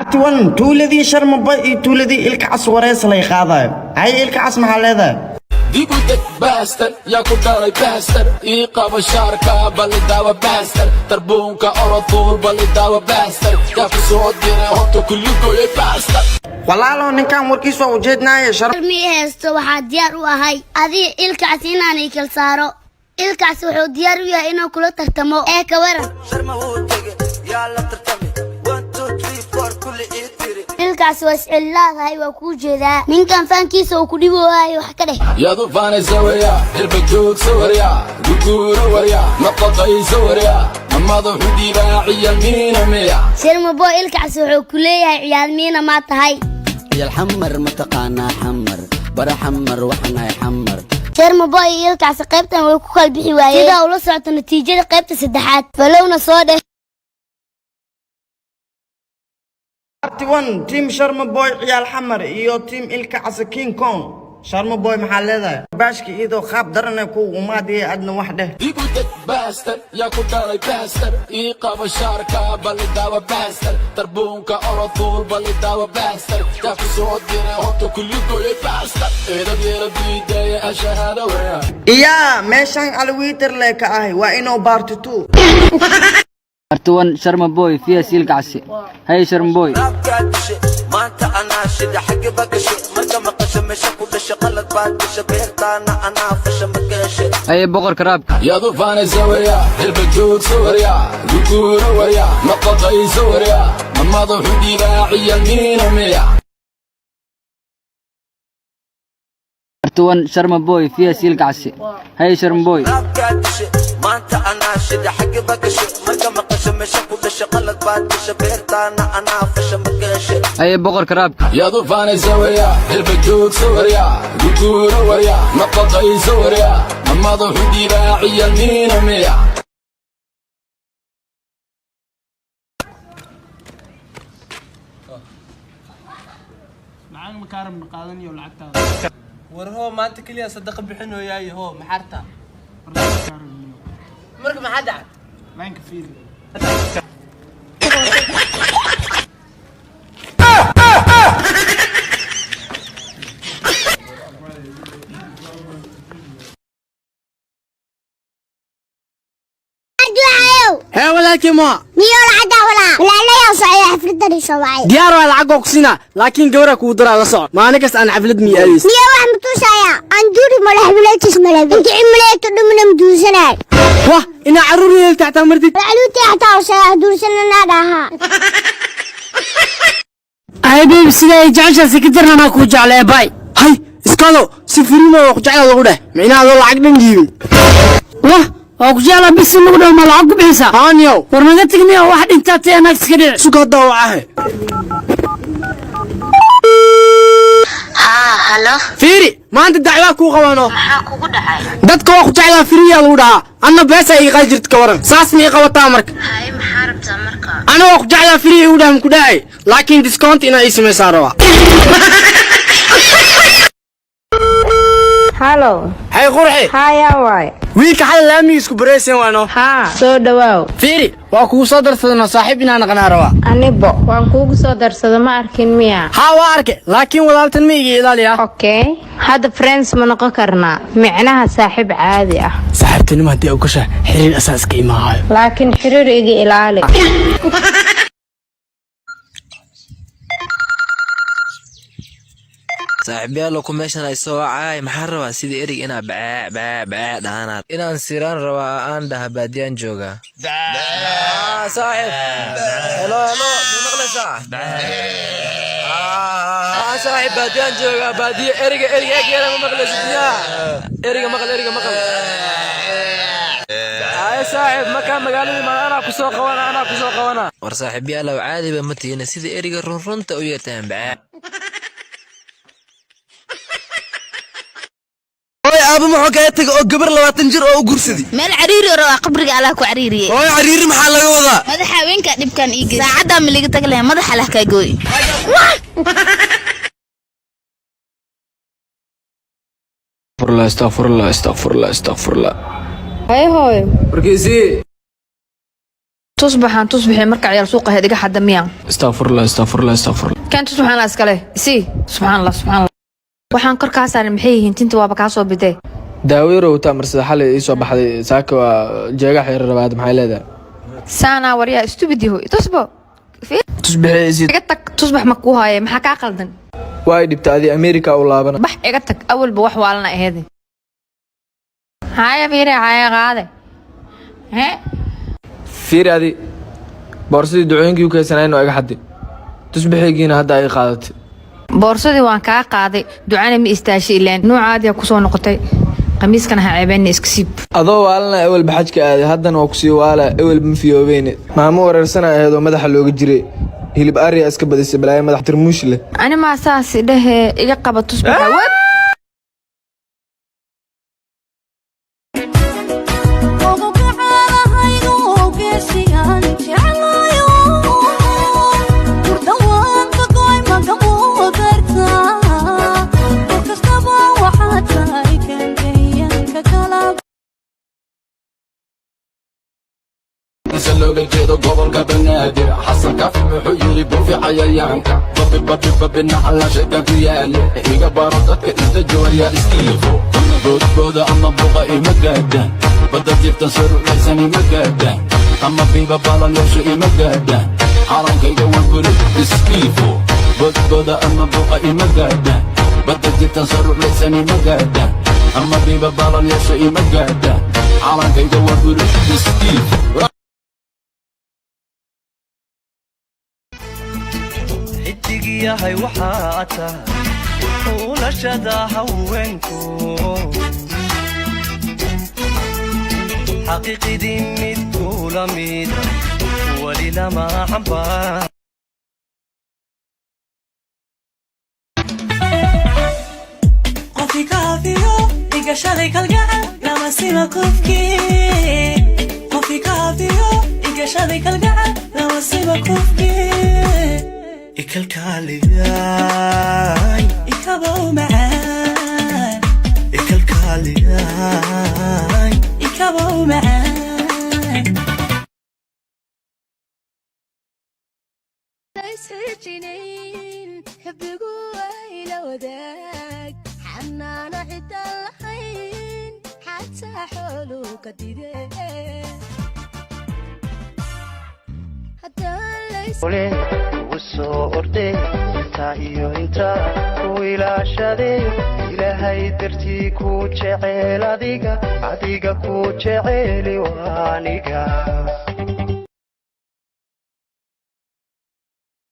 تون تولدي شرم باي تولدي الكعس وريس لي خاضع هاي الكعس محل هذا ديبوتك باستر يا كوكاي باستر إيقاف الشاركة بالدعوة باستر تربونك أرطول بالدعوة باستر يا كسود ديري هوتو كلكو يا باستر والله لو نكان وركيس وجدنا يا شرم miyahaysto waxaa diyaar u ahay adiga ilkaas inaanay kal saaro ilkaas wuxuu diyaar u yahay inuu kula tartamo ee ka waran ilkaas waa iscillaadahay waa kuu jeedaa ninkan faankiisa uu ku dhibooyahay wax ka dheh يا ضفاني سوريا البجوك سوريا قدور وريا نقطي سوريا أما ضحودي باعي المينا ميا sharmabo ilkaas wuxuu ku leeyahay ciyaal miina maa tahay يا الحمر متقانا حمر برا حمر وحنا يحمر sharmabo ilkaas qaybtan way ku kala bixi waayeen sida ula socoto natiijada qaybta saddexaad falowna soo dheh تون تيم شرم بوي عيال حمر إيو تيم الكعس كين كون شرم بوي محل هذا باشكي إيدو خاب درنا كو وما دي أدنى وحده ديبوتك باستر يا كوكاي باستر إيقاف الشاركة بالدعوة باستر تربونك أرطول بالدعوة باستر يا كسود ديري هوتو كلكو يا باستر إذا ديري بيدايا الشهادة ويا يا ماشان على ويتر لك أهي وإنو بارتو أرتوان شرم بوي فيها سيلك عسي هاي شرم بوي ما انت انا شد حق بقش مرقه مقش مش كل شغلت بعد شبهت انا فش مقش هاي بقر كراب يا ضفاني سوريا البجوك سوريا قدور وريا نقطي سوريا أما ضحودي باعي المينا ميا أرتوان شرم بوي فيها سيلك عسي هاي شرم بوي ما انت انا شد حق بقش مرقه مقش مش كل شغلت بعد شبهت انا فش مقش هاي بقر كراب يا ضفاني سوريا البجوك سوريا قدور وريا نقطي سوريا أما ضحودي باعي المينا ميا معاك مكارم قادني ولا عتاب ورهو ما انت كليا صدق بحنو ياي هو محرتا مكارم مرك ما حدا معاك كفيل ها ولكن ما niyo lacagta walaalaya soo xafladani soo ديار ولا عقوق سنا لكن جورك ودرا لا صار ما نكس انا عفلد مي اديس niyo wax mutusaya aan duuri malaxbilaytis malabi inta cimleeto dhumna mudusanaay واه انا عروري تحت مرتي waluti xataa soo duursanana dhaha اي بيبي سيده جعشا سكترنا ما كو جعله باي هاي اسكالو سفرينا وقجعله لو ده معناها لو لعق دنجيبي واه وقجعله بس لو ده ما لعق بيسا هانيو ورنا تغني واحد انت تينا اسكدي سوق دواعه halo فيري ما انت دعوه كو قوانو maxaa kugu dhacay dadka waa ku jeclaa firiya lagu dhahaa anna beesa ay qaa jirta ka waran saas mii qabataa marka hay maxaa rabtaa marka ana waa ku jeclaa firiya u dhahan ku dhahay laakiin discount ina ay sameeysaa rabaa Hello. hay qurxi Haya waay. wiilka xal laami isku bareyseen waano Ha, soo dhawaaw. fiiri waa kugu soo darsadana saaxiib inaan qanaa rabaa Anibo, waan kuugu soo darsada ma arkin miya. ha waa arke laakiin walaaltan ma iga ilaaliya Okay. Hadda friends ma noqon karnaa. Micnaha saaxiib caadi ah. saaxiibtinimo hadii uu ka shaa xiriir asaaska imaahayo Laakiin xiriir iga ilaali. saaxiibayaal ku meeshan ay soo wacay maxaan rabaa sidii erig inaa baa dhaanaad inaan siraan rabaa aan dhaha baadiyaan jooga saaxiib helo maqlaysaa saaxiib baadiyaan jooga baadiyo eriga egeera ma maqlaysid yaa eriga maqal saaxiib markaa magaaladii maan anaa ku soo qabanaa war saaxiibayaalow caadiba ma tihiina sidii eriga runrunta u yeertaan baa ابو محو كايتك او قبر 20 جير او غورسدي meel cariiri oo qabriga ala ku cariiriyay oo cariiri maxaa laga wadaa madaxa haweenka dhibkan ii geey saacada ma liga tag leh madaxa la ka gooy استغفر الله Hay hooyo. warkiisii tusbaxan tusbaxay marka ciyaar suuqa heediga xadda miyan Astaghfirullah, astaghfirullah, astaghfirullah. kan tusbaxan la iskale si subhanallah subhanallah waxaan kor ka saaran maxay yihiin tinta waaba ka soo bidee Daawiro taa marsada xalay ii soo baxday saaka waa jeega xeer rabaad maxay leedahay. saana wariya stupidiho tusbo Tusbaxaysid. iga tag tusbax ma ku haaye maxaa ka qaldan Way dhibtaadii America u laabana. bax iga tag awalba wax waalna aheedin haya fiire haya qaade Fiiradi boorsadii ducooyinkii u keensanayeen oo iga xaddi. Tusbaxaygiina hadda ay qaadatay. boorsadii waan kaa qaaday ducana ma istaashi ileen noocaadi ku soo noqotay qamiiskana ha ceebeen iska siib adoo waalna awal baxajka aaday haddana waa ku sii waala awal ma fiyoobeyne maamo wareersana ahayd oo madaxa looga jiray hilib ari iska badisay balaa madax tirmuush leh ani ma saas dhahe iga qaba tusbaxa wad looga jeedo gobolka banaadir xasan kaafi wuxuu yiri buufi cayayaanka babi nacalashaga ku yaale iga baro dadka inta jooya iskiifo boodbooda ama buqa ima gaadhaan badda jirtan saruulaysan ima gaadhaan ama biiba balanyoosha ima gaadhaan calankayga waa buri iskiifo boodbooda ama buqa ima gaadhaan badda jirtan saruulaysan ima gaadhaan ama biiba balanyoosha ima gaadhaan calankayga waa buri iskiifo yahay waxaa tahay ulashada haweenku xaqiiqidii mid kula mida wali lama xambaa qofka kaafiyo igashada kalgacal lama sima kufkii qofka kaafiyo igashada kalgacal lama sima kufkii ikalkaaliyay ikabau macaan ikalkaaliyay ikabau macaan isjinayn xubbigu ayla wadaag xanaano cidda lahayn xataa xoolu ka didee soo orday intaa iyo intaa ku ilaashaday ilaahay dartii ku jecel adiga ku jeceli waaniga